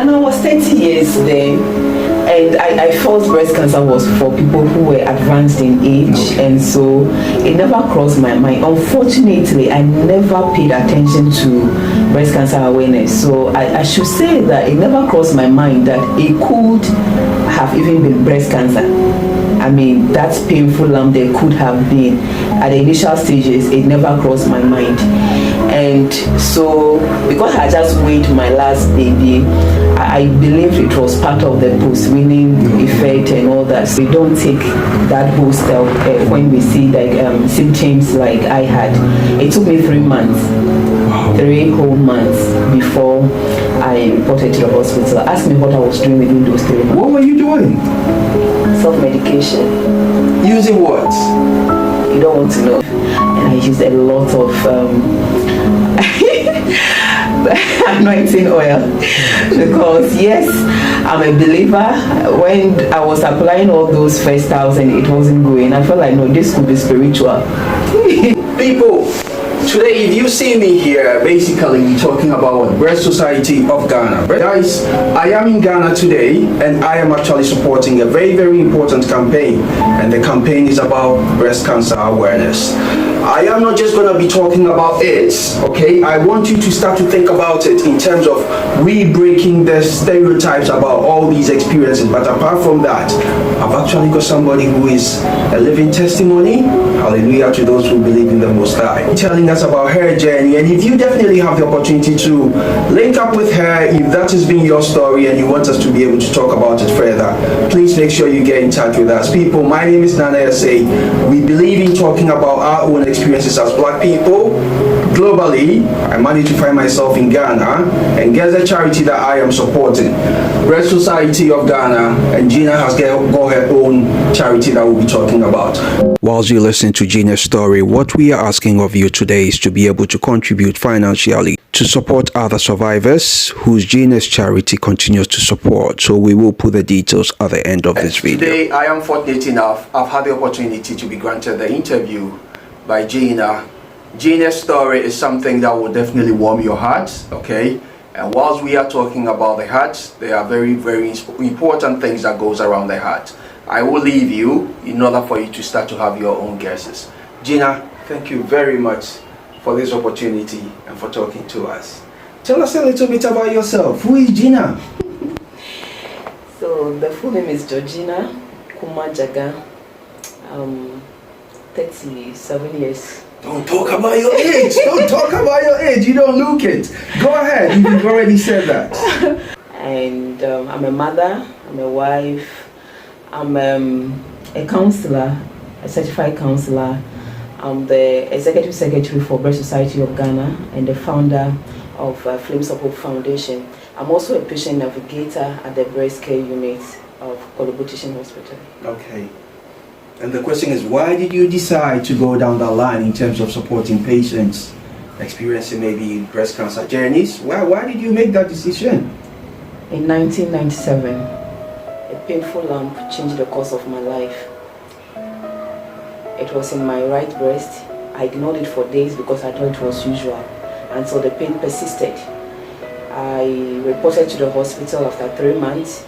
And I was 30 years then, and I felt breast cancer was for people who were advanced in age, and so it never crossed my mind. Unfortunately, I never paid attention to breast cancer awareness, so I should say that it never crossed my mind that it could have even been breast cancer. I mean, that painful lump there could have been. At the initial stages, it never crossed my mind. And so, because I just weighed my last baby, I believed it was part of the post-weaning effect and all that. So we don't take that boost when we see like symptoms like I had. It took me 3 months, 3 whole months before I reported to the hospital. Ask me what I was doing within those 3 months. What were you doing? Self-medication. Using what? You don't want to know. And I used a lot of anointing oil, because yes, I'm a believer. When I was applying all those first 1,000, it wasn't going. I felt like, no, this could be spiritual. People, today if you see me here, basically talking about Breast Society of Ghana. Guys, I am in Ghana today, and I am actually supporting a very, very important campaign, and the campaign is about breast cancer awareness. I am not just going to be talking about it, okay? I want you to start to think about it in terms of re-breaking the stereotypes about all these experiences. But apart from that, I've actually got somebody who is a living testimony. Hallelujah to those who believe in the Most High. Telling us about her journey. And if you definitely have the opportunity to link up with her, if that has been your story and you want us to be able to talk about it further, please make sure you get in touch with us. People, my name is Nana Yase. We believe in talking about our own experiences as black people. Globally, I managed to find myself in Ghana, and guess the charity that I am supporting, Breast Society of Ghana, and Gina has got her own charity that we'll be talking about. Whilst you listen to Gina's story, what we are asking of you today is to be able to contribute financially to support other survivors whose Gina's charity continues to support. So we will put the details at the end of this video. Today, I am fortunate enough, I've had the opportunity to be granted the interview by Gina. Gina's story is something that will definitely warm your heart, okay? And whilst we are talking about the heart, there are very, very important things that goes around the heart. I will leave you in order for you to start to have your own guesses. Gina, thank you very much for this opportunity and for talking to us. Tell us a little bit about yourself. Who is Gina? So the full name is Georgina Kumajaga. 37 years. Don't talk about your age. Don't talk about your age. You don't look it. Go ahead. You've already said that. And I'm a mother. I'm a wife. I'm a counselor, a certified counselor. I'm the executive secretary for Breast Society of Ghana and the founder of Flames of Hope Foundation. I'm also a patient navigator at the breast care unit of Kolobo Teaching Hospital. Okay. And the question is, why did you decide to go down that line in terms of supporting patients experiencing maybe breast cancer journeys? Why did you make that decision? In 1997, a painful lump changed the course of my life. It was in my right breast. I ignored it for days because I thought it was usual, and so the pain persisted. I reported to the hospital after 3 months.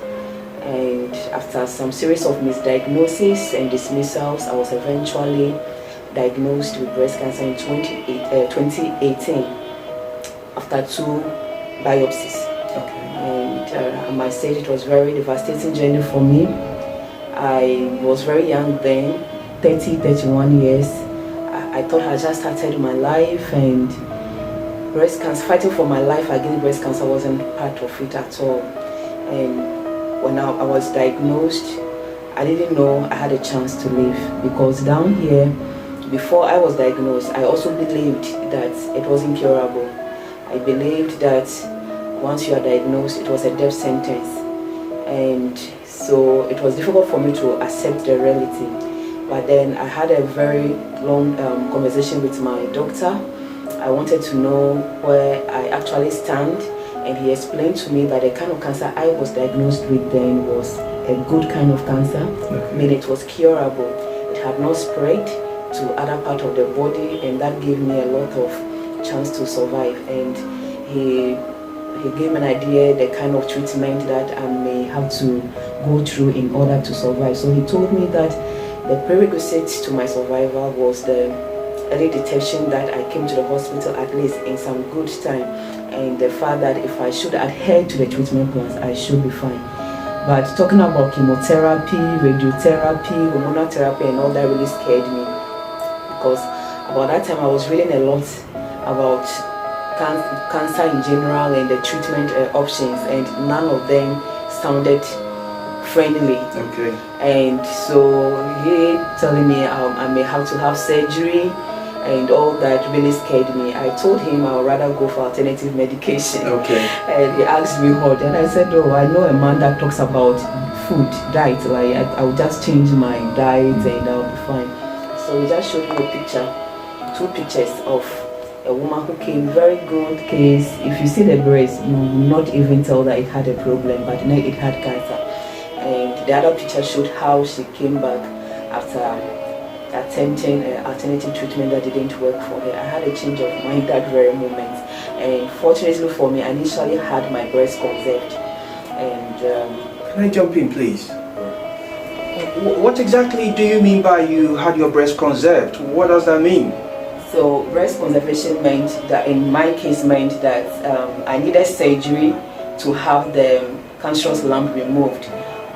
And after some series of misdiagnoses and dismissals, I was eventually diagnosed with breast cancer in 2018 after 2 biopsies. Okay. And I must say it was a very devastating journey for me. I was very young then, 31 years. I thought I just started my life, and breast cancer, fighting for my life against breast cancer wasn't part of it at all. And when I was diagnosed, I didn't know I had a chance to live, because down here, before I was diagnosed, I also believed that it was incurable. I believed that once you are diagnosed, it was a death sentence. And so it was difficult for me to accept the reality. But then I had a very long conversation with my doctor. I wanted to know where I actually stand. And he explained to me that the kind of cancer I was diagnosed with then was a good kind of cancer. Okay. Meaning it was curable. It had not spread to other part of the body, and that gave me a lot of chance to survive. And he he gave me an idea the kind of treatment that I may have to go through in order to survive. So he told me that the prerequisite to my survival was the early detection, that I came to the hospital at least in some good time, and the fact that if I should adhere to the treatment plans, I should be fine. But talking about chemotherapy, radiotherapy, hormonal therapy and all that really scared me, because about that time I was reading a lot about cancer in general and the treatment options, and none of them sounded friendly. Okay. And so he telling me I may have to have surgery and all that really scared me. I told him I would rather go for alternative medication. Okay. And he asked me what, and I said, oh, I know a man that talks about food, diet, like I will just change my diet and I'll be fine. So he just showed me a picture, 2 pictures of a woman who came, very good case. If you see the breast, you will not even tell that it had a problem, but now it had cancer. And the other picture showed how she came back after attempting alternative treatment that didn't work for her. I had a change of mind that very moment, and fortunately for me, I initially had my breast conserved. And can I jump in, please? What exactly do you mean by you had your breast conserved? What does that mean? So breast conservation meant that, in my case, meant that I needed surgery to have the cancerous lump removed.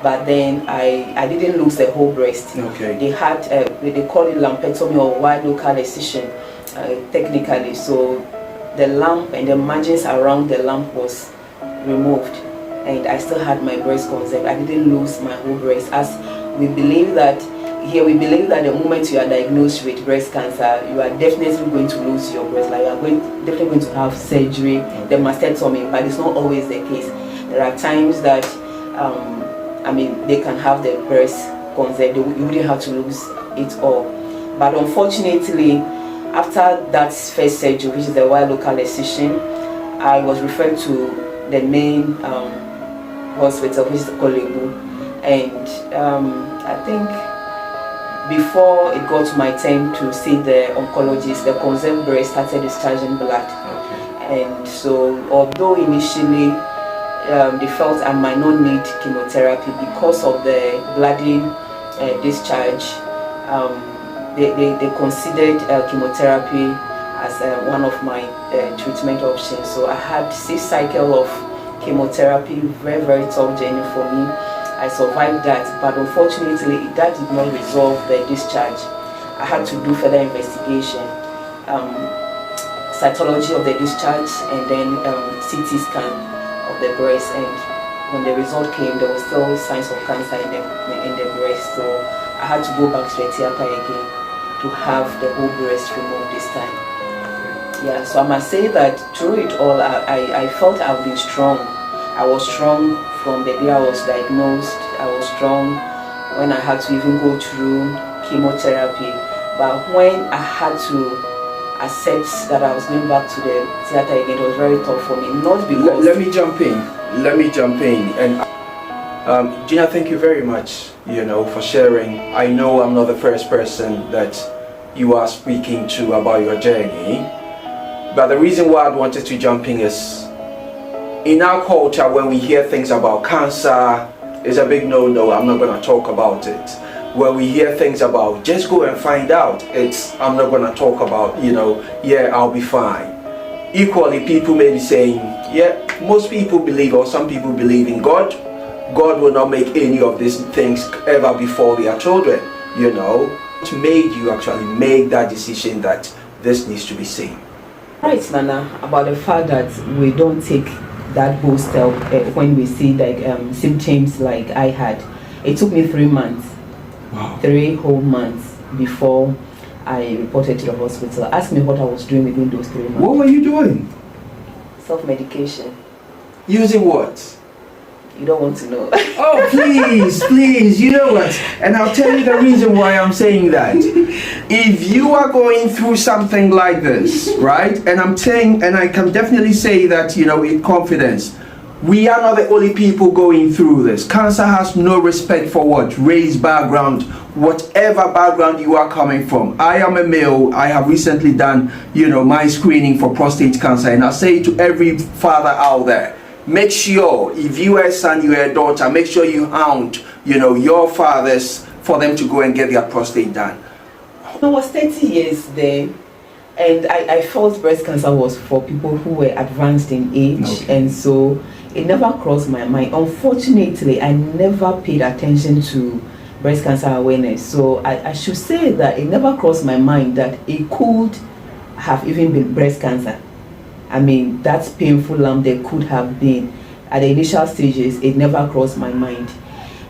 But then I didn't lose the whole breast. Okay. They had, they call it lumpectomy or wide local excision, technically. So the lump and the margins around the lump was removed, and I still had my breast conserved. I didn't lose my whole breast, as we believe that the moment you are diagnosed with breast cancer, you are definitely going to lose your breast. Like, you are definitely going to have surgery, the mastectomy, but it's not always the case. There are times that they can have the breast conserved. You wouldn't have to lose it all. But unfortunately, after that first surgery, which is the wide local excision, I was referred to the main hospital, which is Kolebu. And I think before it got to my turn to see the oncologist, the conserved breast started discharging blood. Okay. And so, although initially they felt I might not need chemotherapy because of the bloody discharge, they considered chemotherapy as one of my treatment options. So I had 6 cycles of chemotherapy, very, very tough journey for me. I survived that, but unfortunately that did not resolve the discharge. I had to do further investigation, cytology of the discharge, and then CT scan of the breast, and when the result came, there was still signs of cancer in the breast. So I had to go back to the theater again to have the whole breast removed this time. Yeah, so I must say that through it all, I felt I've been strong. I was strong from the day I was diagnosed. I was strong when I had to even go through chemotherapy. But when I had to accept that I was going back to the theater again, it was very tough for me. Not because... Let me jump in. And Gina, thank you very much, for sharing. I know I'm not the first person that you are speaking to about your journey. But the reason why I wanted to jump in is, in our culture, when we hear things about cancer, it's a big no-no. I'm not going to talk about it. When we hear things about just go and find out, I'm not going to talk about, yeah, I'll be fine. Equally, people may be saying, yeah, most people believe, or some people believe in God. God will not make any of these things ever befall their children, What made you actually make that decision that this needs to be seen? Right, Nana, about the fact that we don't take that bold step when we see symptoms like I had. It took me 3 months. Wow. 3 whole months before I reported to the hospital. Ask me what I was doing within those 3 months. What were you doing? Self-medication. Using what? You don't want to know. Oh, please, you know what? And I'll tell you the reason why I'm saying that. If you are going through something like this, right? And I'm saying, and I can definitely say that, in confidence, we are not the only people going through this. Cancer has no respect for what? Race, background, whatever background you are coming from. I am a male. I have recently done, my screening for prostate cancer. And I say to every father out there, make sure if you are a son, you are a daughter, make sure you hound, your fathers for them to go and get their prostate done. I was 30 years then, and I felt breast cancer was for people who were advanced in age, okay. And so it never crossed my mind. Unfortunately, I never paid attention to breast cancer awareness, so I should say that it never crossed my mind that it could have even been breast cancer. I mean, that painful lump there could have been. At the initial stages, it never crossed my mind.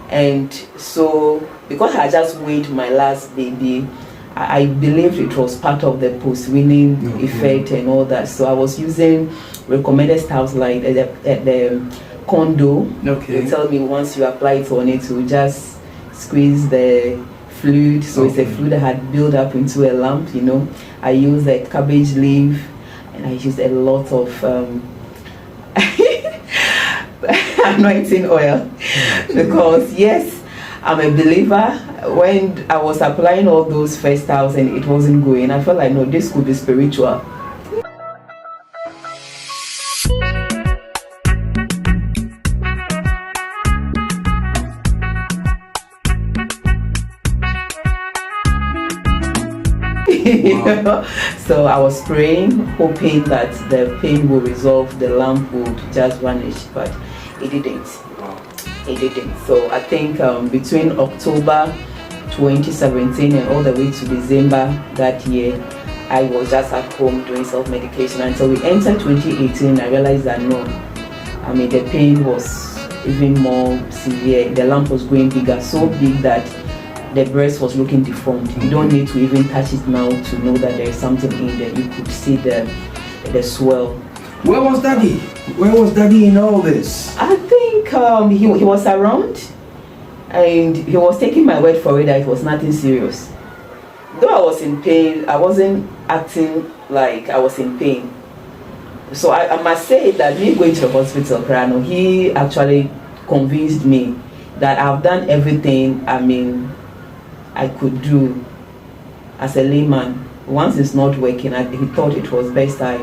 And so, because I just weighed my last baby, I believed it was part of the post-weaning effect and all that. So I was using recommended styles like the condo. Okay. They tell me once you apply it on it, to just squeeze the fluid. So it's a fluid that had built up into a lump, I used a cabbage leaf, and I used a lot of anointing oil, because yes, I'm a believer. When I was applying all those first styles and it wasn't going, I felt like, no, this could be spiritual. Wow. So I was praying, hoping that the pain will resolve, the lump would just vanish, but it didn't. Wow. It didn't. So I think between October 2017 and all the way to December that year, I was just at home doing self-medication until we entered 2018. I realized that no, I mean, the pain was even more severe. The lump was growing bigger, so big that the breast was looking deformed. You don't need to even touch it now to know that there is something in there. You could see the swell. Where was Daddy? Where was Daddy in all this? I think he was around, and he was taking my word for it that it was nothing serious. Though I was in pain, I wasn't acting like I was in pain. So I must say that me going to the hospital, he actually convinced me that I've done everything I could do as a layman. Once it's not working, he thought it was best I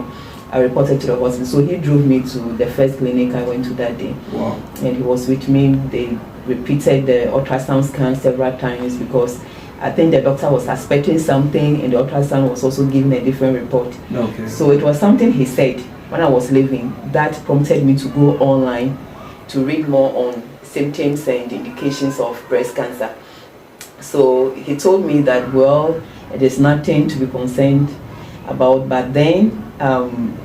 reported to the hospital. So he drove me to the first clinic I went to that day. Wow. And he was with me. They repeated the ultrasound scan several times because I think the doctor was suspecting something, and the ultrasound was also giving a different report. Okay. So it was something he said when I was leaving that prompted me to go online to read more on symptoms and indications of breast cancer. So he told me that, well, it is nothing to be concerned about, but then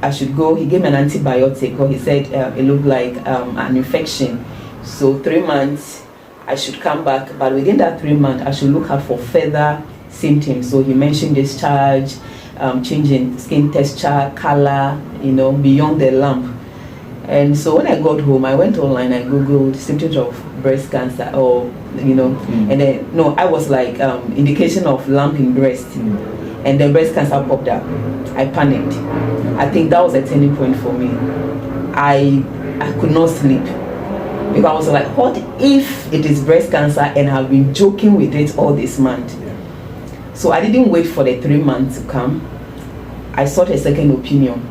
I should go. He gave me an antibiotic, or he said it looked like an infection. So 3 months I should come back, but within that 3 months I should look out for further symptoms. So he mentioned discharge, changing skin texture, color, beyond the lump. And so when I got home, I went online, I googled symptoms of breast cancer, or and then I was like indication of lump in breast, and then breast cancer popped up. I panicked. I think that was a turning point for me. I could not sleep because I was like, what if it is breast cancer and I've been joking with it all this month? So I didn't wait for the 3 months to come. I sought a second opinion.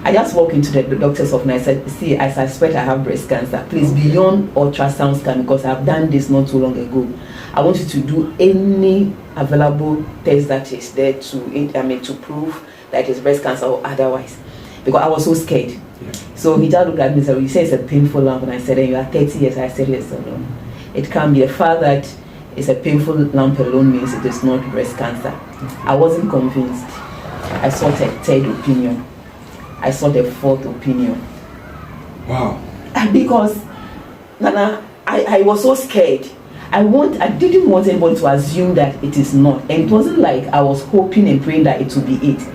I just walked into the doctor's office and I said, see, I suspect I have breast cancer. Please, beyond ultrasound scan, because I've done this not too long ago, I want you to do any available test that is there to prove that it is breast cancer or otherwise. Because I was so scared. Yeah. So he just looked at me and said, you say it's a painful lump. And I said, you are 30 years. I said, yes or no. It can be. The fact that it's a painful lump alone means it is not breast cancer. I wasn't convinced. I sought a third opinion. I sought a fourth opinion. Wow. Because, Nana, I was so scared. I didn't want anybody to assume that it is not. And it wasn't like I was hoping and praying that it would be it.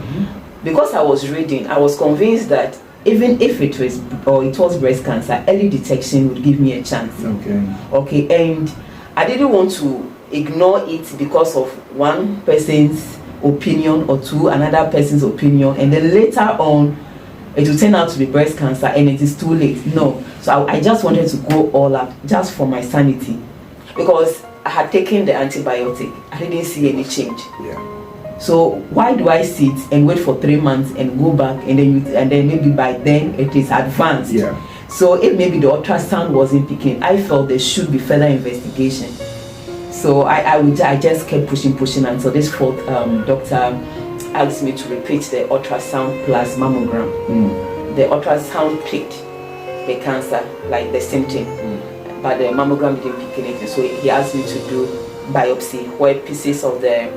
Because I was reading, I was convinced that even if it was breast cancer, early detection would give me a chance. Okay, and I didn't want to ignore it because of one person's opinion or another person's opinion, and then later on it will turn out to be breast cancer and it is too late. No. So I just wanted to go all up just for my sanity, because I had taken the antibiotic. I didn't see any change. Yeah. So why do I sit and wait for 3 months and go back and then maybe by then it is advanced? Yeah. So if maybe the ultrasound wasn't picking, I felt there should be further investigation. So I just kept pushing until this fourth doctor asked me to repeat the ultrasound plus mammogram. The ultrasound picked the cancer, like the symptom, but the mammogram didn't pick anything. So he asked me to do biopsy, where pieces of the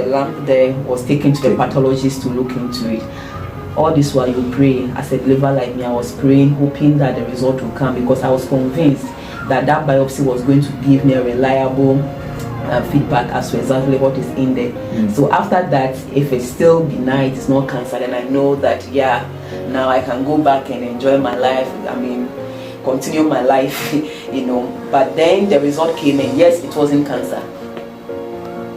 lump there was taken to the pathologist to look into it. All this while you pray, as a believer like me, I was praying, hoping that the result would come, because I was convinced that biopsy was going to give me a reliable feedback as to exactly what is in there. So after that, if it's still benign, it's not cancer, then I know that now I can go back and enjoy my life. I mean, continue my life, But then the result came, and yes, it wasn't cancer.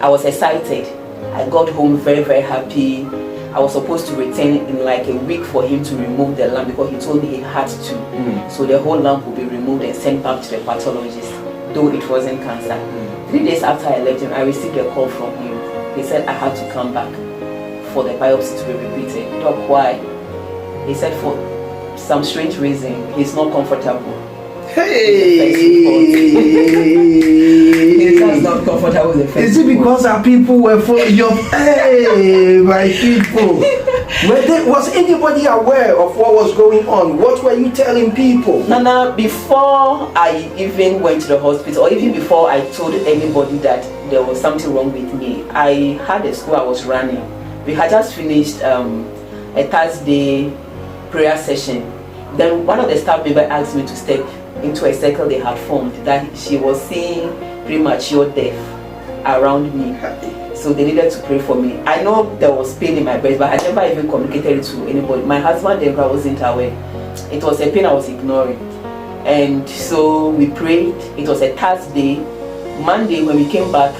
I was excited. I got home very, very happy. I was supposed to return in like a week for him to remove the lump, because he told me he had to. So the whole lump will be removed and sent back to the pathologist, though it wasn't cancer. 3 days after I left him, I received a call from him. He said I had to come back for the biopsy to be repeated. Doc, why? He said for some strange reason he's not comfortable. Hey! He's just not comfortable with the first Is it because our people were following your... Hey, my people! Was anybody aware of what was going on? What were you telling people? Nana, before I even went to the hospital, or even before I told anybody that there was something wrong with me, I had a school I was running. We had just finished a Thursday prayer session. Then one of the staff members asked me to step into a circle they had formed, that she was seeing premature death around me. So they needed to pray for me. I know there was pain in my breast, but I never even communicated it to anybody. My husband then wasn't aware. It was a pain I was ignoring. And so we prayed. It was a Thursday. Monday when we came back,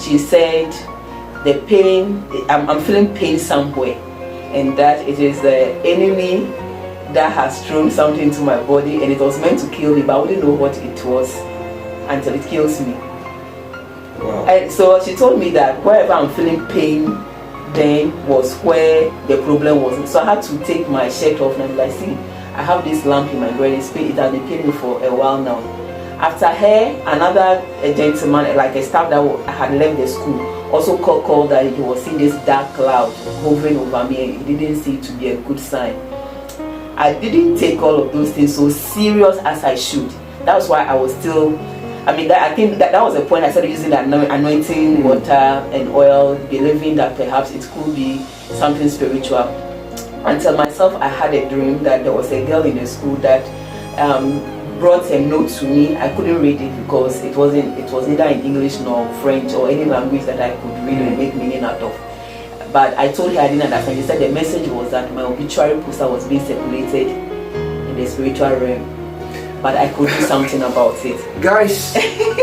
she said the pain, I'm feeling pain somewhere, and that it is the enemy that has thrown something into my body, and it was meant to kill me, but I wouldn't know what it was until it kills me. Wow. And so she told me that wherever I'm feeling pain then was where the problem was. So I had to take my shirt off and I see, I have this lump in my breast. It has been paining me for a while now. After her, another gentleman, like a staff that had left the school, also called that he was seeing this dark cloud hovering over me, and he didn't see it to be a good sign. I didn't take all of those things so serious as I should. That's why I was still, I think that was the point I started using that anointing water and oil, believing that perhaps it could be something spiritual. Until myself, I had a dream that there was a girl in the school that brought a note to me. I couldn't read it because it was neither in English nor French or any language that I could read and make meaning out of. But I told her I didn't understand. She said the message was that my obituary poster was being circulated in the spiritual realm, but I could do something about it. Guys,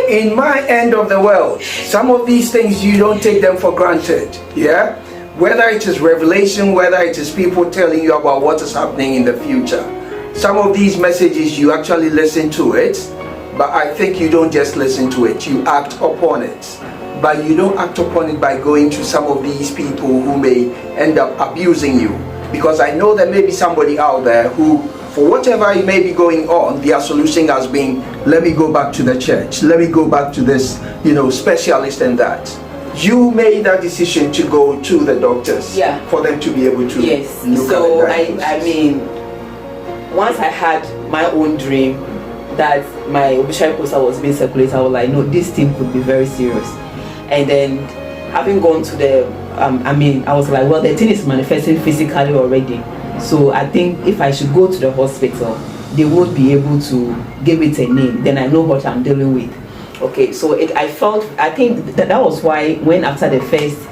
in my end of the world, some of these things you don't take them for granted. Yeah? Whether it is revelation, whether it is people telling you about what is happening in the future. Some of these messages you actually listen to it, but I think you don't just listen to it, you act upon it. But you don't act upon it by going to some of these people who may end up abusing you. Because I know there may be somebody out there who, for whatever it may be going on, their solution has been, let me go back to the church, let me go back to this, specialist and that. You made that decision to go to the doctors for them to be able to look so at it. Once I had my own dream that my obituary poster was being circulated, I was like, no, this thing could be very serious. And then having gone to the, I was like, well, the thing is manifesting physically already. So I think if I should go to the hospital, they would be able to give it a name. Then I know what I'm dealing with. Okay, so I think that was why when after the first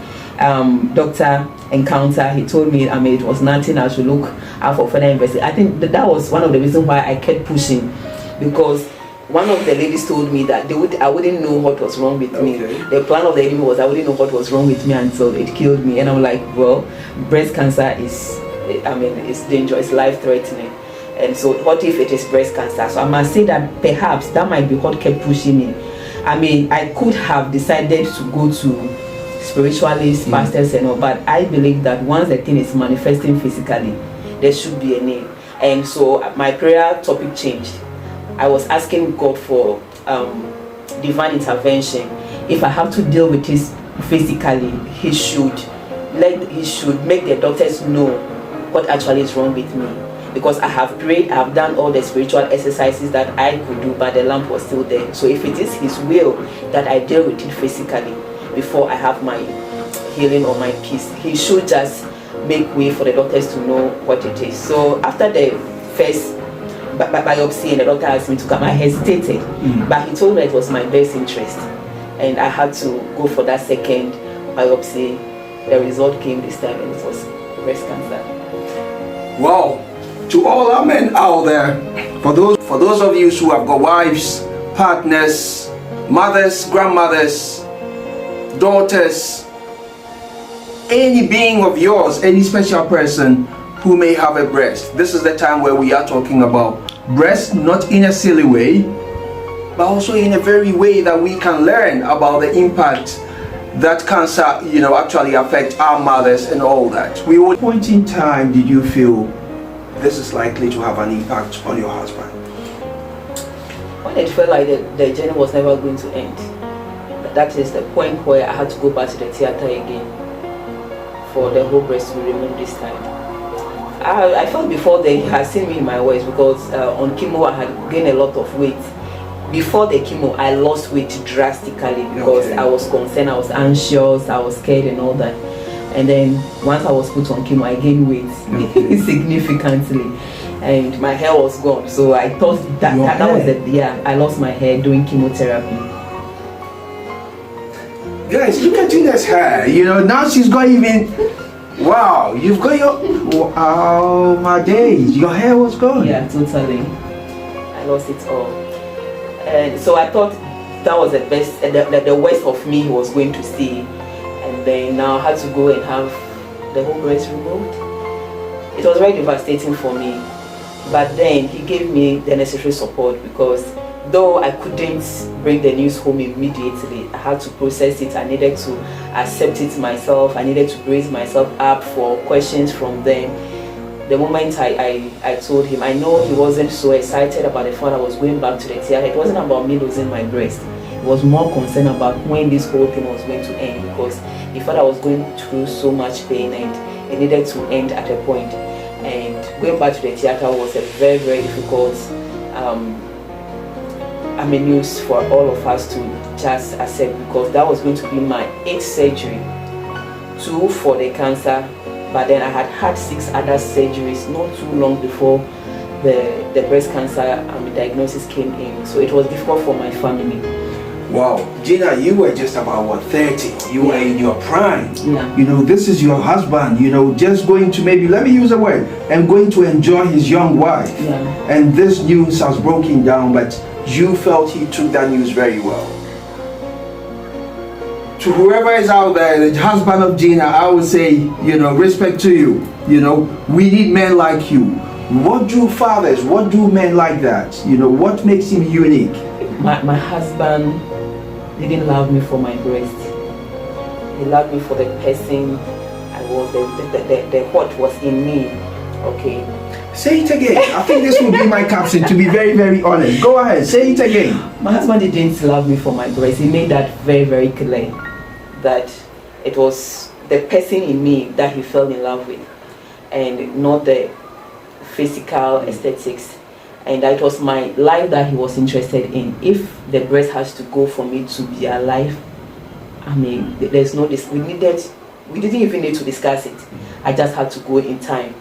doctor encounter, he told me, it was nothing, I should look out for further investigation. I think that was one of the reasons why I kept pushing, because one of the ladies told me that I wouldn't know what was wrong with me. The plan of the enemy was I wouldn't know what was wrong with me until it killed me. And I'm like, well, breast cancer is it's dangerous, it's life-threatening. And so what if it is breast cancer? So I must say that perhaps that might be what kept pushing me. I could have decided to go to spiritualists, pastors and all, but I believe that once the thing is manifesting physically, there should be a name. And so my prayer topic changed. I was asking God for divine intervention. If I have to deal with this physically, he should make the doctors know what actually is wrong with me. Because I have prayed, I have done all the spiritual exercises that I could do, but the lamp was still there. So if it is his will that I deal with it physically before I have my healing or my peace, he should just make way for the doctors to know what it is. So after the first biopsy and the doctor asked me to come, I hesitated, but he told me it was my best interest, and I had to go for that second biopsy. The result came this time, and it was breast cancer. Wow. To all our men out there, for those of you who have got wives, partners, mothers, grandmothers, daughters, any being of yours, any special person who may have a breast, this is the time where we are talking about breast, not in a silly way, but also in a very way that we can learn about the impact that cancer, actually affect our mothers and all that. What point in time did you feel this is likely to have an impact on your husband? When it felt like the journey was never going to end, that is the point where I had to go back to the theater again for the whole breast to be removed this time. I felt before then he had seen me in my ways, because on chemo I had gained a lot of weight. Before the chemo I lost weight drastically because I was concerned, I was anxious, I was scared and all that. And then once I was put on chemo, I gained weight significantly, and my hair was gone. So I thought that was it. I lost my hair doing chemotherapy. Guys, look at Gina's hair. Now she's got even. Wow, you've got your. Oh my days, your hair was gone. Yeah, totally. I lost it all, and so I thought that was the best, the worst of me he was going to see. And then now I had to go and have the whole breast removed. It was very devastating for me, but then he gave me the necessary support, because though I couldn't bring the news home immediately, I had to process it. I needed to accept it myself. I needed to brace myself up for questions from them. The moment I told him, I know he wasn't so excited about the fact I was going back to the theater. It wasn't about me losing my breast. He was more concerned about when this whole thing was going to end, because he thought I was going through so much pain and it needed to end at a point. And going back to the theater was a very, very difficult news for all of us to just accept, because that was going to be my 8th surgery, 2 for the cancer, but then I had 6 other surgeries not too long before the breast cancer diagnosis came in. So it was difficult for my family. Wow, Gina, you were just about 30. You were in your prime. Yeah. This is your husband, just going to maybe, let me use a word, and going to enjoy his young wife. Yeah. And this news has broken down, but you felt he took that news very well. To whoever is out there, the husband of Gina, I would say, respect to you. We need men like you. What do fathers, what do men like that? What makes him unique? My husband didn't love me for my breast. He loved me for the person I was, the what was in me. Okay. Say it again. I think this will be my caption, to be very, very honest. Go ahead, say it again. My husband didn't love me for my breast. He made that very, very clear, that it was the person in me that he fell in love with, and not the physical aesthetics. And that it was my life that he was interested in. If the breast has to go for me to be alive, there's no this. We didn't even need to discuss it. I just had to go in time.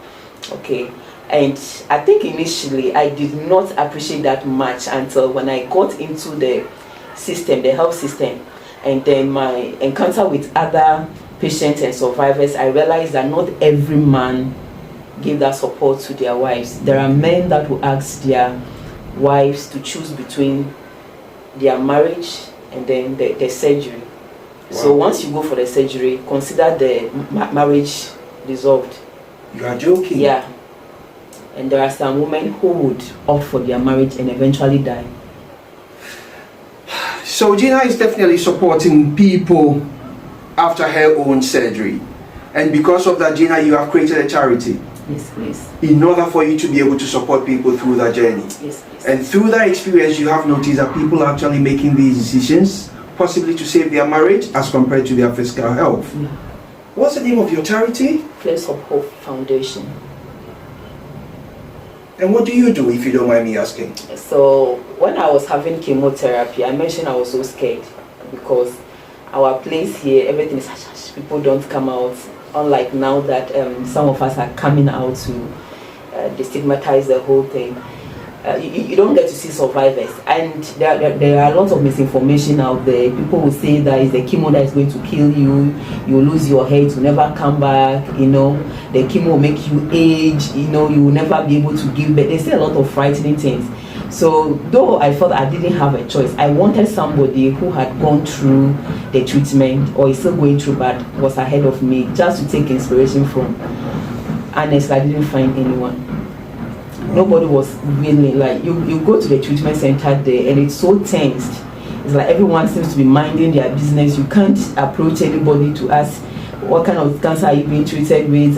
Okay. And I think initially I did not appreciate that much until when I got into the system, the health system, and then my encounter with other patients and survivors, I realized that not every man give that support to their wives. There are men that will ask their wives to choose between their marriage and then the surgery. Wow. So once you go for the surgery, consider the marriage dissolved. You are joking? Yeah. And there are some women who would opt for their marriage and eventually die. So Gina is definitely supporting people after her own surgery. And because of that, Gina, you have created a charity. Yes, please. In order for you to be able to support people through that journey. Yes, please. And through that experience, you have noticed that people are actually making these decisions, possibly to save their marriage as compared to their physical health. Yeah. What's the name of your charity? Flames of Hope Foundation. And what do you do, if you don't mind me asking? So when I was having chemotherapy, I mentioned I was so scared because our place here, everything is hush hush. People don't come out. Unlike now that some of us are coming out to destigmatize the whole thing. You don't get to see survivors, and there are lots of misinformation out there. People will say that it's the chemo that is going to kill you, you'll lose your hair, to never come back, the chemo will make you age, you will never be able to give birth. They say a lot of frightening things. So though I felt I didn't have a choice, I wanted somebody who had gone through the treatment or is still going through but was ahead of me, just to take inspiration from. Honestly, I didn't find anyone. Nobody was really like, you go to the treatment center there and it's so tensed. It's like everyone seems to be minding their business. You can't approach anybody to ask what kind of cancer are you being treated with.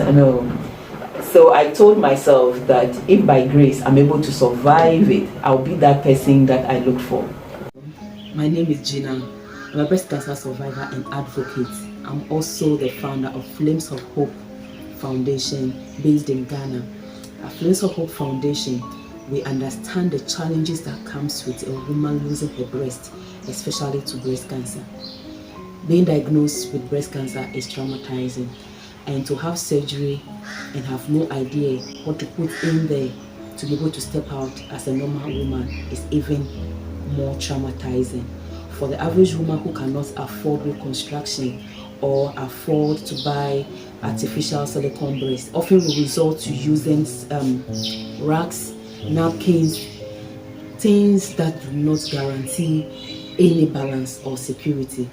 So I told myself that if by grace I'm able to survive it, I'll be that person that I look for. My name is Gina. I'm a breast cancer survivor and advocate. I'm also the founder of Flames of Hope Foundation based in Ghana. At Flames of Hope Foundation, we understand the challenges that comes with a woman losing her breast, especially to breast cancer. Being diagnosed with breast cancer is traumatizing, and to have surgery and have no idea what to put in there to be able to step out as a normal woman is even more traumatizing. For the average woman who cannot afford reconstruction or afford to buy artificial silicone breast, often will resort to using rags, napkins, things that do not guarantee any balance or security.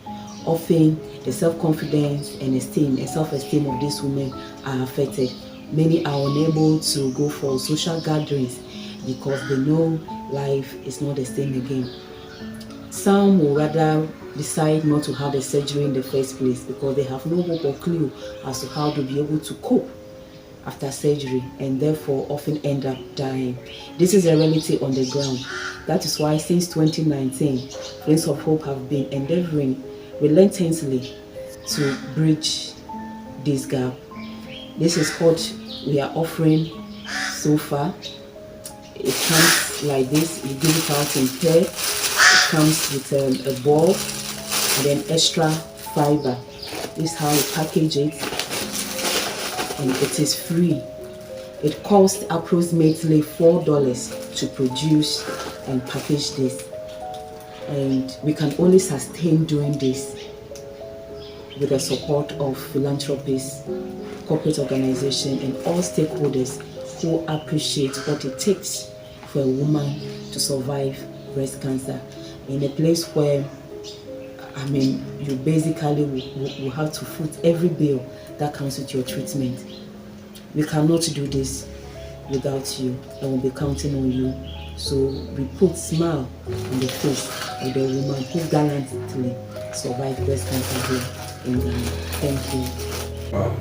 Often the self-confidence and esteem and self-esteem of these women are affected. Many are unable to go for social gatherings because they know life is not the same again. Some will rather decide not to have a surgery in the first place because they have no hope or clue as to how to be able to cope after surgery, and therefore often end up dying. This is a reality on the ground. That is why since 2019, Flames of Hope have been endeavoring relentlessly to bridge this gap. This is what we are offering so far. It comes like this. You give it out in pair. It comes with a ball and then extra fiber. This is how we package it, and it is free. It costs approximately $4 to produce and package this, and we can only sustain doing this with the support of philanthropists, corporate organizations, and all stakeholders who appreciate what it takes for a woman to survive breast cancer in a place where you basically will have to foot every bill that comes with your treatment. We cannot do this without you, and we'll be counting on you. So we put smile on the face of the woman who gallantly survived breast cancer here in Ghana. Thank you. Wow.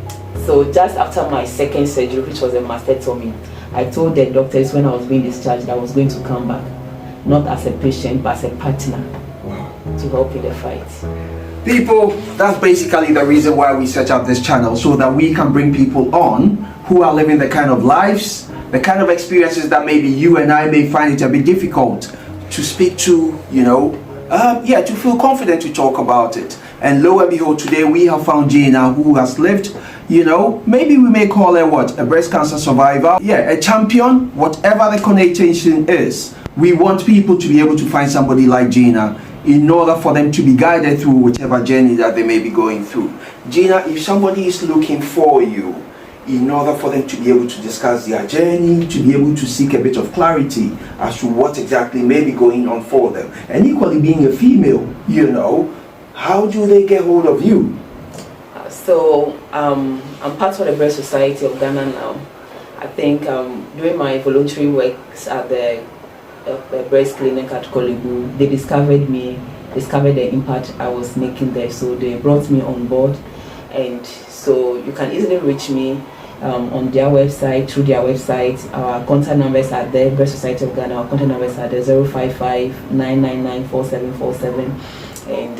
So just after my second surgery, which was a mastectomy, I told the doctors when I was being discharged that I was going to come back, not as a patient but as a partner. Wow. To help in the fight. People, that's basically the reason why we set up this channel, so that we can bring people on who are living the kind of lives, the kind of experiences that maybe you and I may find it a bit difficult to speak to, to feel confident to talk about it. And lo and behold, today we have found Gina, who has lived, maybe we may call her what? A breast cancer survivor? Yeah, a champion, whatever the connotation is. We want people to be able to find somebody like Gina in order for them to be guided through whichever journey that they may be going through. Gina, if somebody is looking for you, in order for them to be able to discuss their journey, to be able to seek a bit of clarity as to what exactly may be going on for them, and equally being a female, how do they get hold of you? So I'm part of the Breast Society of Ghana now. I think during my voluntary works at the breast clinic at Kolebu, they discovered the impact I was making there. So they brought me on board, and so you can easily reach me on their website, through their website. Our contact numbers are there, Breast Society of Ghana. Our contact numbers are there, 055-999-4747. And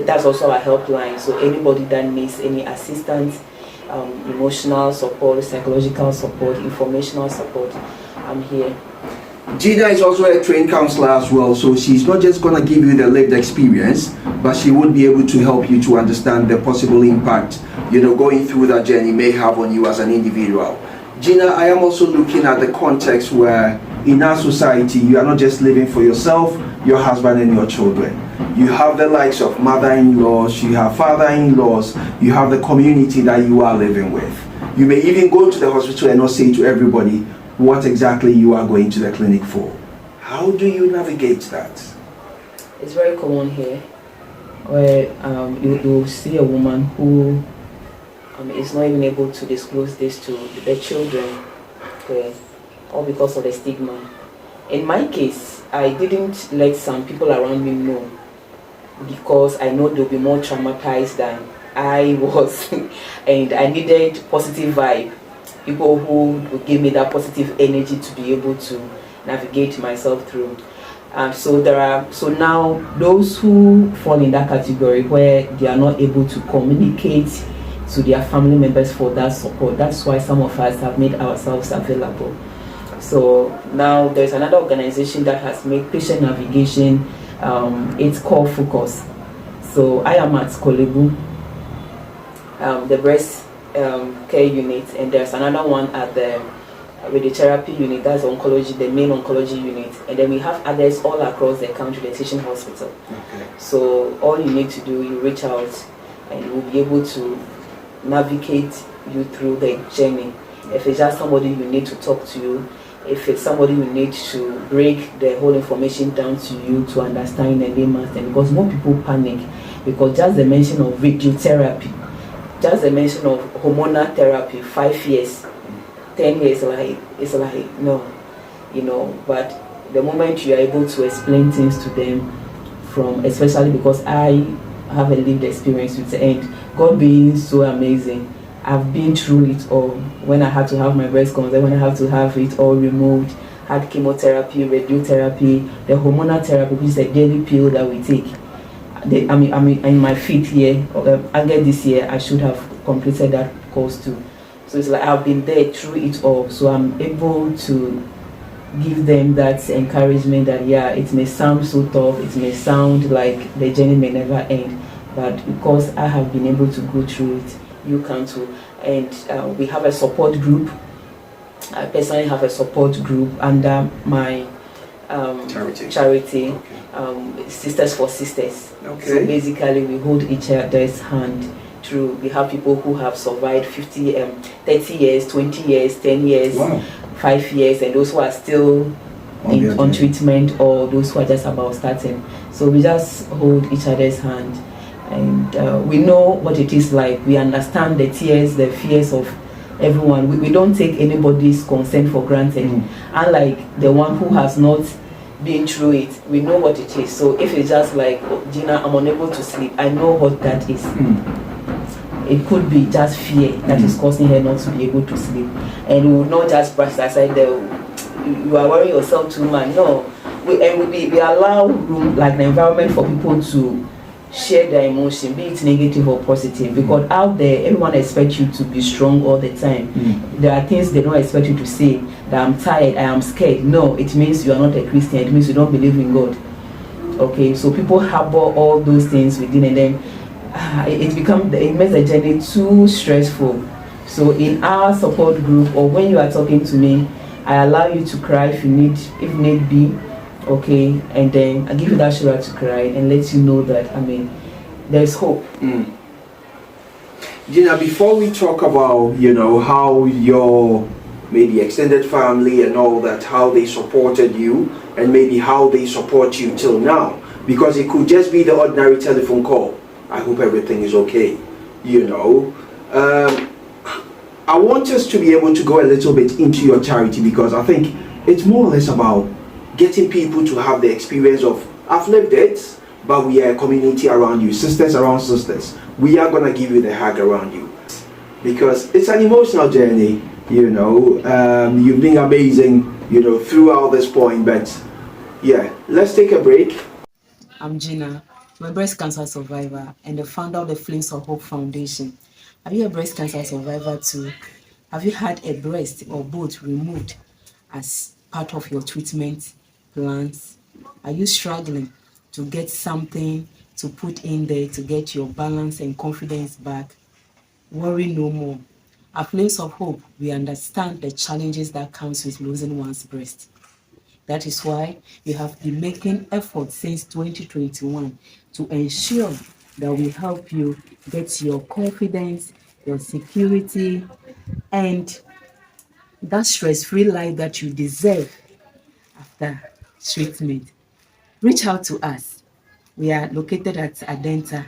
that's also our helpline. So anybody that needs any assistance, emotional support, psychological support, informational support, I'm here. Gina is also a trained counselor as well, so she's not just going to give you the lived experience, but she would be able to help you to understand the possible impact, going through that journey may have on you as an individual. Gina, I am also looking at the context where in our society, you are not just living for yourself, your husband and your children. You have the likes of mother-in-laws, you have father-in-laws, you have the community that you are living with. You may even go to the hospital and not say to everybody what exactly you are going to the clinic for. How do you navigate that? It's very common here, where you see a woman who is not even able to disclose this to the children, all because of the stigma. In my case, I didn't let some people around me know, because I know they'll be more traumatized than I was, and I needed positive vibe, people who would give me that positive energy to be able to navigate myself through. So now those who fall in that category where they are not able to communicate to their family members for that support, that's why some of us have made ourselves available. So now there's another organization that has made patient navigation, it's called Focus. So I am at Kolebu, the breast care unit, and there's another one at the radiotherapy unit, that's oncology, the main oncology unit, and then we have others all across the country, the teaching hospital. Okay. So all you need to do, you reach out and we'll be able to navigate you through the journey. If it's just somebody you need to talk to you, if it's somebody you need to break the whole information down to you to understand the layman's terms, because more people panic because just the mention of radiotherapy, just the mention of hormonal therapy, 5 years, 10 years, it's like no, but the moment you are able to explain things to them, especially because I have a lived experience with it, and God being so amazing, I've been through it all. When I had to have my breast cancer, when I had to have it all removed, had chemotherapy, radiotherapy, the hormonal therapy, which is a daily pill that we take. I'm in my 5th year. Again this year, I should have completed that course too. So it's like I've been there through it all. So I'm able to give them that encouragement that it may sound so tough, it may sound like the journey may never end, but because I have been able to go through it, you can too. And we have a support group. I personally have a support group under my charity, okay. Sisters for Sisters. Okay. So basically we hold each other's hand through. We have people who have survived 30 years, 20 years, 10 years, wow. 5 years, and those who are still on treatment, or those who are just about starting. So we just hold each other's hand. And we know what it is like. We understand the tears, the fears of everyone. We don't take anybody's consent for granted. Unlike the one who has not been through it, we know what it is. So if it's just like, Gina, I'm unable to sleep, I know what that is. It could be just fear that is causing her not to be able to sleep. And we will not just brush aside you are worrying yourself too much. No. We allow room, like the environment, for people to share their emotion, be it negative or positive, because out there everyone expects you to be strong all the time. There are things they don't expect you to say, that I'm tired, I am scared. No, it means you are not a Christian, it means you don't believe in God. Okay, so people harbor all those things within, and then it makes the journey too stressful. So in our support group, or when you are talking to me, I allow you to cry if need be. Okay, and then I give you that shoulder to cry and let you know that there's hope. Gina, before we talk about how your maybe extended family and all that, how they supported you, and maybe how they support you till now, because it could just be the ordinary telephone call, I hope everything is okay, Um, I want us to be able to go a little bit into your charity, because I think it's more or less about getting people to have the experience of, I've lived it, but we are a community around you, sisters around sisters. We are going to give you the hug around you, because it's an emotional journey, you know. You've been amazing, you know, throughout this point, but yeah, let's take a break. I'm Gina. I'm a breast cancer survivor and the founder of the Flames of Hope Foundation. Are you a breast cancer survivor too? Have you had a breast or both removed as part of your treatment plans? Are you struggling to get something to put in there to get your balance and confidence back? Worry no more. At Flames of Hope, we understand the challenges that comes with losing one's breast. That is why we have been making efforts since 2021 to ensure that we help you get your confidence, your security, and that stress-free life that you deserve after treatment. Reach out to us. We are located at Adenta.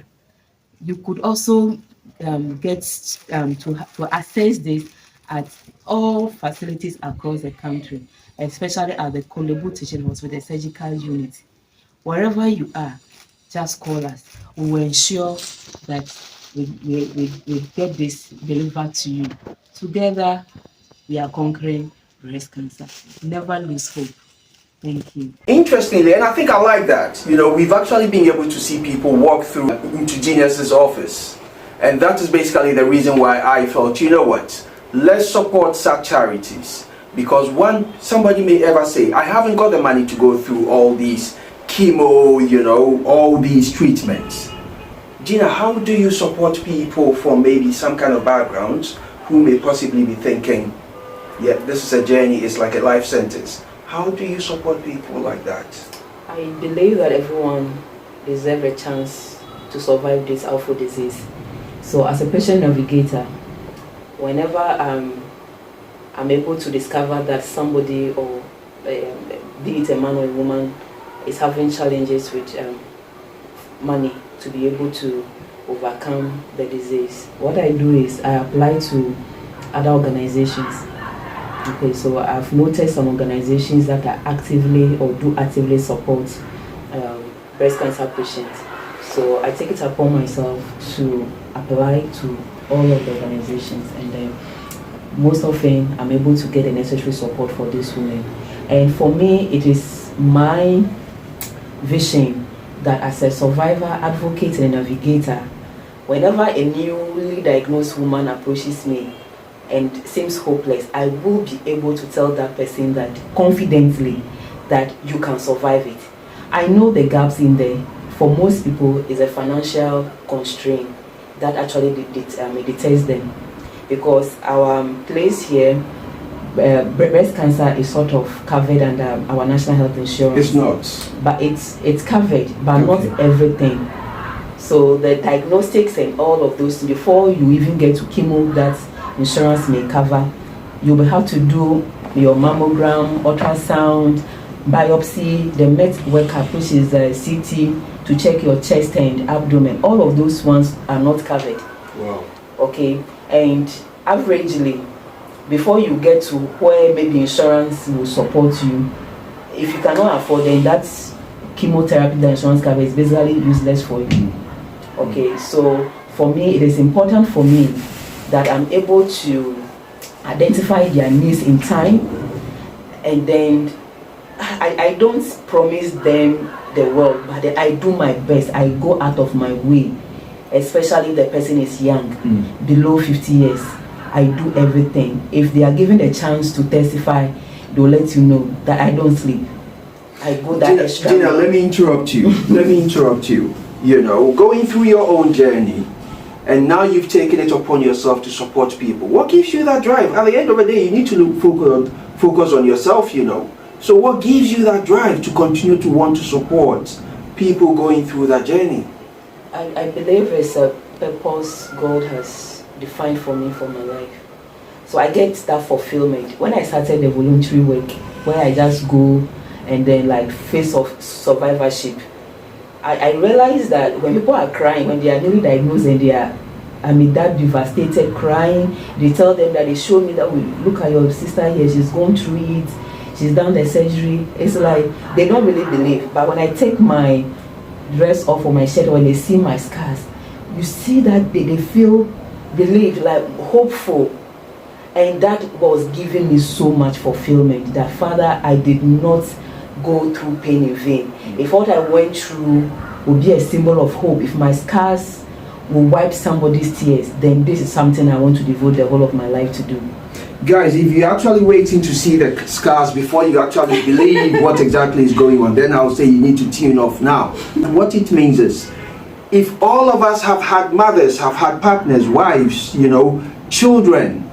You could also get to access this at all facilities across the country, especially at the Kolebu Teaching Hospital, the surgical unit. Wherever you are, just call us. We will ensure that we get this delivered to you. Together, we are conquering breast cancer. Never lose hope. Thank you. Interestingly, and I think I like that, you know, we've actually been able to see people walk through into Genius's office. And that is basically the reason why I felt, you know what, let's support such charities. Because somebody may ever say, I haven't got the money to go through all these chemo, you know, all these treatments. Gina, how do you support people from maybe some kind of backgrounds who may possibly be thinking, yeah, this is a journey, it's like a life sentence? How do you support people like that? I believe that everyone deserves a chance to survive this awful disease. So as a patient navigator, whenever I'm able to discover that somebody, or be it a man or a woman, is having challenges with money to be able to overcome the disease, what I do is I apply to other organizations. Okay, so I've noticed some organizations that are actively or do actively support breast cancer patients. So I take it upon myself to apply to all of the organizations, and then most often I'm able to get the necessary support for these women. And for me, it is my vision that as a survivor, advocate, and a navigator, whenever a newly diagnosed woman approaches me and seems hopeless, I will be able to tell that person that confidently that you can survive it. I know the gaps in there. For most people, is a financial constraint that actually deters them, because our place here, breast cancer is sort of covered under our national health insurance. It's not. But it's covered, but Okay. not everything. So the diagnostics and all of those, before you even get to chemo that insurance may cover, you will have to do your mammogram, ultrasound, biopsy, the MET workup, which is CT, to check your chest and abdomen. All of those ones are not covered. Wow. Okay, and averagely, before you get to where maybe insurance will support you, if you cannot afford, then that chemotherapy that insurance covers is basically useless for you. Okay, so for me, it is important for me that I'm able to identify their needs in time, and then I don't promise them the world, but I do my best. I go out of my way, especially if the person is young, below 50 years. I do everything. If they are given a chance to testify, they'll let you know that I don't sleep. I go that extra. Gina, let me interrupt you. Let me interrupt you. You know, going through your own journey, and now you've taken it upon yourself to support people. What gives you that drive? At the end of the day, you need to focus on yourself, you know. So what gives you that drive to continue to want to support people going through that journey? I believe it's a purpose God has defined for me for my life. So I get that fulfillment. When I started the voluntary work, where I just go and then like face of survivorship, I realized that when people are crying, when they are newly diagnosed and they are that devastated, crying. They tell them that they showed me that, look at your sister here, she's gone through it, she's done the surgery. It's like they don't really believe. But when I take my dress off or my shirt, when they see my scars, you see that they feel relieved, like hopeful. And that was giving me so much fulfillment, that Father, I did not go through pain in vain. If what I went through would be a symbol of hope, if my scars will wipe somebody's tears, then this is something I want to devote the whole of my life to do. Guys, if you're actually waiting to see the scars before you actually believe what exactly is going on, then I'll say you need to tune off now. What it means is, if all of us have had mothers, have had partners, wives, children,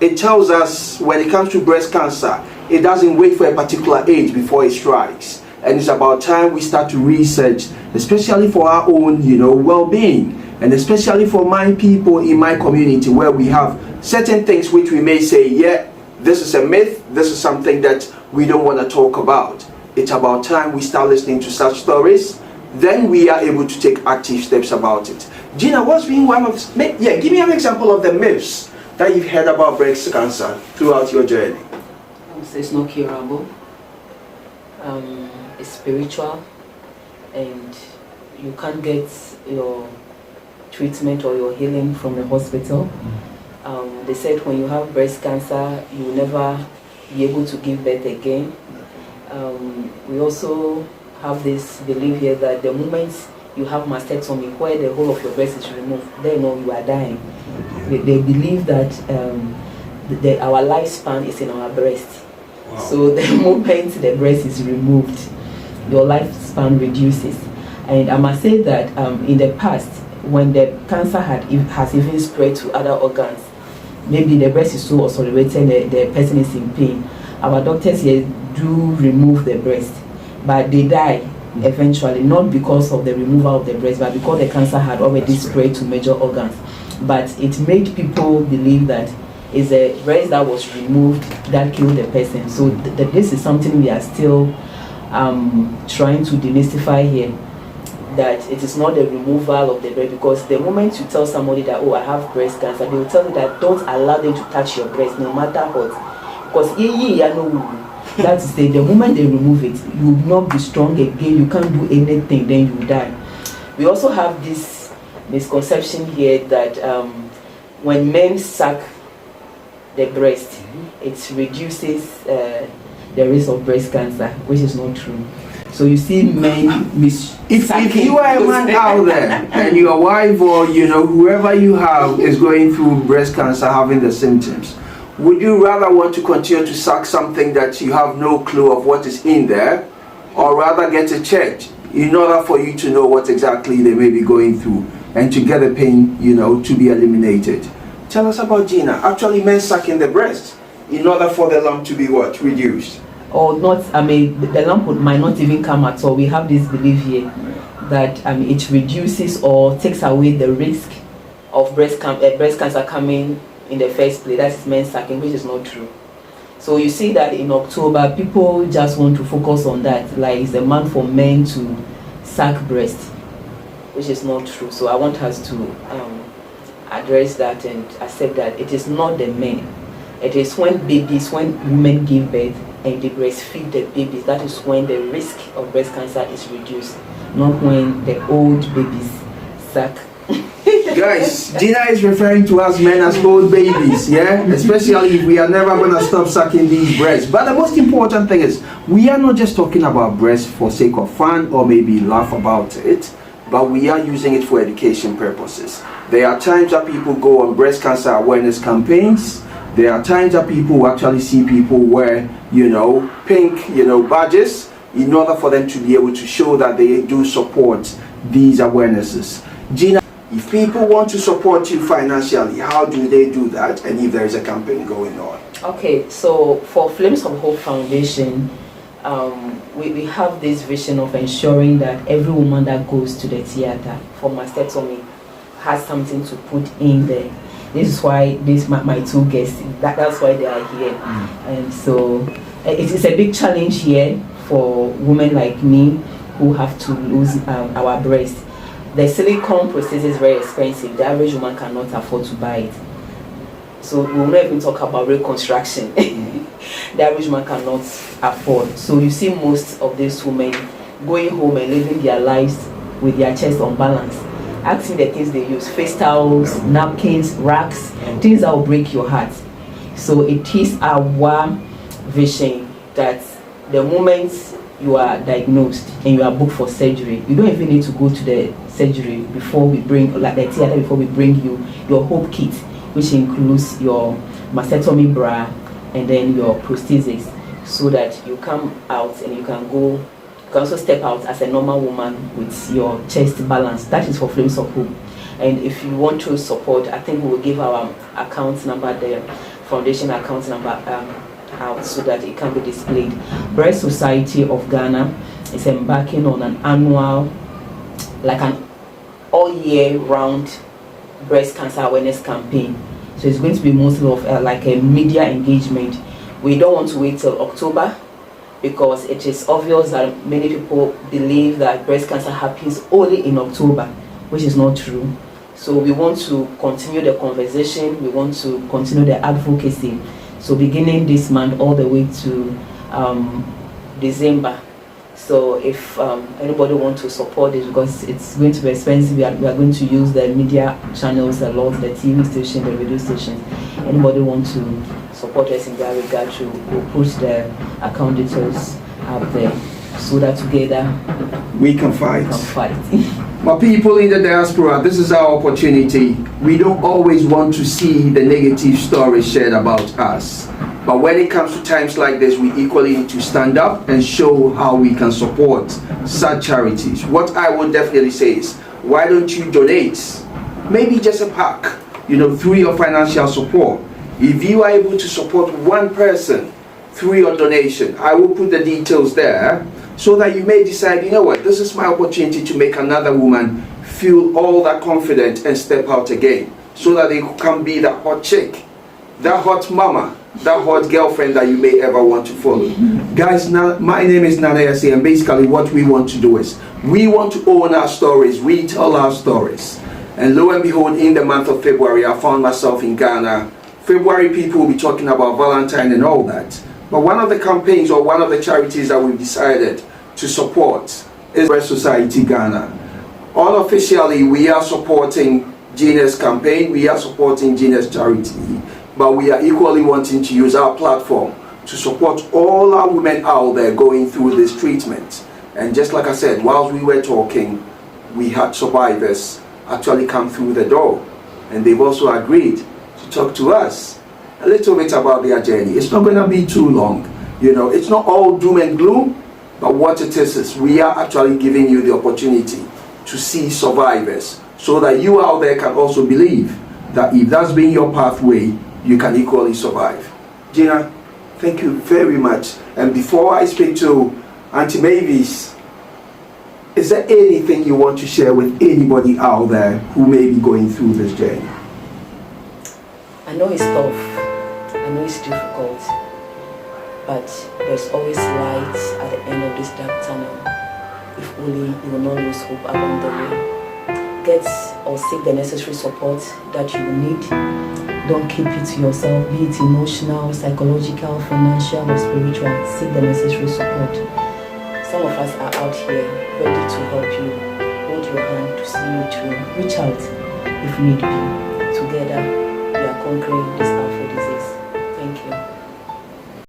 it tells us when it comes to breast cancer, it doesn't wait for a particular age before it strikes. And it's about time we start to research, especially for our own, well-being, and especially for my people in my community, where we have certain things which we may say, yeah, this is a myth, this is something that we don't want to talk about. It's about time we start listening to such stories, then we are able to take active steps about it. Gina, what's been one of, give me an example of the myths that you've heard about breast cancer throughout your journey. It's not curable. It's spiritual, and you can't get your treatment or your healing from the hospital. They said when you have breast cancer, you will never be able to give birth again. We also have this belief here that the moment you have mastectomy, where the whole of your breast is removed, then you are dying. They believe that our lifespan is in our breast. Wow. So the moment the breast is removed, your lifespan reduces. And I must say that in the past, when the cancer has even spread to other organs, maybe the breast is so ulcerated, the person is in pain, our doctors here do remove the breast, but they die eventually, not because of the removal of the breast, but because the cancer had already spread to major organs. But it made people believe that it's a breast that was removed that killed the person. So this is something we are still trying to demystify here, that it is not the removal of the breast, because the moment you tell somebody that, oh, I have breast cancer, they will tell you that don't allow them to touch your breast no matter what, because that is the moment they remove it, you will not be strong again, you can't do anything, then you will die. We also have this misconception here that when men suck the breast, it reduces the risk of breast cancer, which is not true. So you see men if you are a man out there and your wife or whoever you have is going through breast cancer, having the symptoms, would you rather want to continue to suck something that you have no clue of what is in there, or rather get it checked in order for you to know what exactly they may be going through and to get the pain, to be eliminated? Tell us about Gina. Actually, men sucking the breast in order for the lump to be what? Reduced? Or not, the lump might not even come at all. We have this belief here that it reduces or takes away the risk of breast cancer coming in the first place. That is men sucking, which is not true. So you see that in October, people just want to focus on that, like it's a month for men to suck breast, which is not true. So I want us to address that and accept that it is not the men. It is when women give birth and they breastfeed the babies, that is when the risk of breast cancer is reduced, not when the old babies suck. Guys, Gina is referring to us men as old babies, yeah? Especially if we are never going to stop sucking these breasts. But the most important thing is, we are not just talking about breasts for sake of fun or maybe laugh about it, but we are using it for education purposes. There are times that people go on breast cancer awareness campaigns. There are times that people actually see people wear, pink, badges in order for them to be able to show that they do support these awarenesses. Gina, if people want to support you financially, how do they do that, and if there is a campaign going on? Okay, so for Flames of Hope Foundation, we have this vision of ensuring that every woman that goes to the theater for mastectomy has something to put in there. This is why my two guests, that's why they are here. And so it is a big challenge here for women like me who have to lose our breast. The silicone prosthesis is very expensive. The average woman cannot afford to buy it. So we will not even talk about reconstruction. The average woman cannot afford. So you see most of these women going home and living their lives with their chest unbalanced. Ask me the things they use: face towels, napkins, racks, things that will break your heart. So it is our vision that the moment you are diagnosed and you are booked for surgery, you don't even need to go to the surgery before we bring, like the theater, before we bring you your hope kit, which includes your mastectomy bra and then your prosthesis, so that you come out and you can go. You can also step out as a normal woman with your chest balanced. That is for Flames of Hope. And if you want to support, I think we will give our account number, the foundation account number out, so that it can be displayed. Breast Society of Ghana is embarking on an annual, like an all year round breast cancer awareness campaign. So it's going to be mostly of like a media engagement. We don't want to wait till October, because it is obvious that many people believe that breast cancer happens only in October, which is not true. So we want to continue the conversation, we want to continue the advocacy. So beginning this month all the way to December. So if anybody wants to support this, because it's going to be expensive, we are going to use the media channels a lot, the TV station, the radio station. Anybody want to support us in that regard, we'll put the account details up there, so that together we can fight. My people in the diaspora, this is our opportunity. We don't always want to see the negative stories shared about us. But when it comes to times like this, we equally need to stand up and show how we can support such charities. What I would definitely say is, why don't you donate? Maybe just a pack, through your financial support. If you are able to support one person through your donation, I will put the details there, so that you may decide, this is my opportunity to make another woman feel all that confident and step out again, so that they can be that hot chick, that hot mama, that hot girlfriend that you may ever want to follow. Guys, now my name is Navigator, and basically what we want to do is, we want to own our stories, we tell our stories. And lo and behold, in the month of February, I found myself in Ghana. February, people will be talking about Valentine and all that. But one of the campaigns, or one of the charities that we've decided to support, is Breast Society Ghana. Unofficially, we are supporting Gina's campaign, we are supporting Gina's charity, but we are equally wanting to use our platform to support all our women out there going through this treatment. And just like I said, whilst we were talking, we had survivors actually come through the door, and they've also agreed to talk to us a little bit about their journey. It's not going to be too long. It's not all doom and gloom, but what it is we are actually giving you the opportunity to see survivors, so that you out there can also believe that if that's been your pathway, you can equally survive. Gina, thank you very much. And before I speak to Auntie Mavis, is there anything you want to share with anybody out there who may be going through this journey? I know it's tough, I know it's difficult, but there's always light at the end of this dark tunnel. If only you will not lose hope along the way. Get or seek the necessary support that you need. Don't keep it to yourself, be it emotional, psychological, financial, or spiritual. Seek the necessary support. Some of us are out here ready to help you, hold your hand to see you through. Reach out if need be. Together, we are conquering this awful disease.